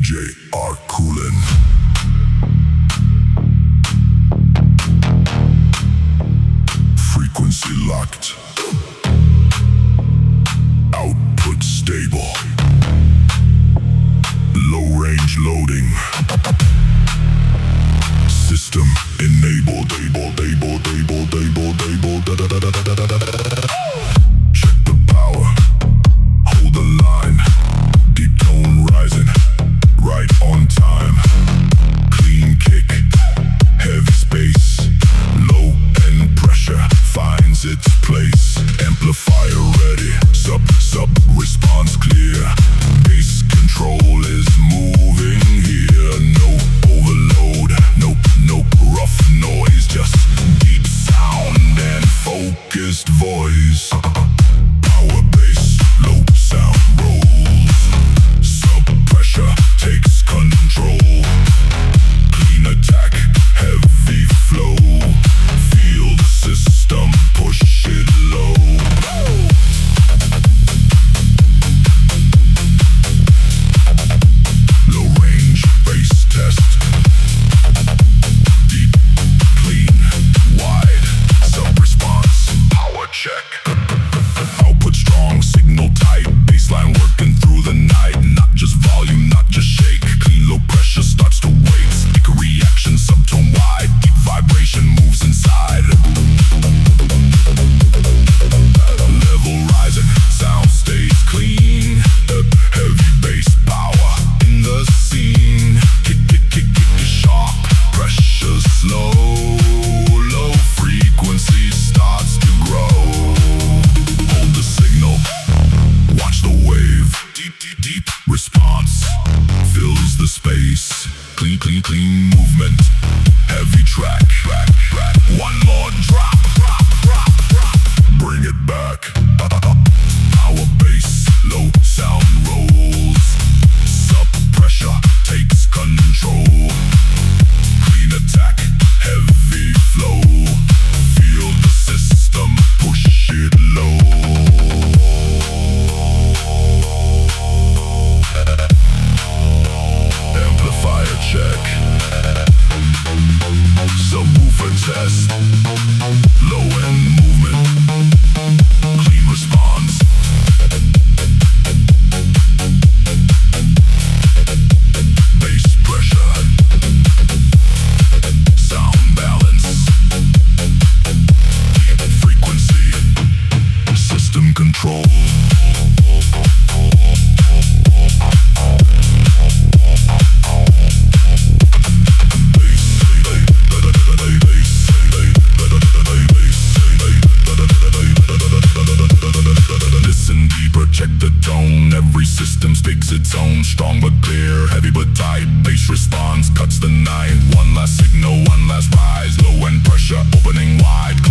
DJ ARKULEN. Frequency locked. Output stable. Low range loading. System enabled. Check the power. Hold the line. Deep tone rising. Right on time. Clean kick. Heavy space. Low end pressure finds its place. Amplifier ready. Sub response clear. Bass control is moving here. No overload. Nope. Rough noise. Just deep sound and focused voice. Power bass. Low sound rolls. Sub pressure takes control. Clean attack. Heavy flow. Feel the system. Push it low. Low range bass test. Deep, clean, wide. Sub response. Power check. Output strong, signal tight. Baseline working through the night. Not just volume, not just shake. Clean low pressure starts to wake. Speaker reaction, subtone wide. Deep vibration moves inside. Level rising, sound stays clean. Heavy bass power in the scene. Kick, sharp. Pressure slow. Low frequency starts to grow. Hold the signal. Watch the wave. Deep response fills the space. Clean movement. Heavy track. One more drop. Bring it back. Power bass. Low sound rolls. Sub pressure takes control. Clean attack. Heavy flow. Feel the system. Push it low. Amplifier check. Subwoofer test. Low end movement. Clean response. Bass pressure. Sound balance. Deep frequency. System control. Listen deeper, check the tone. Every system speaks its own. Strong but clear, heavy but tight. Bass response cuts the night. One last signal, one last rise. Low end pressure opening wide.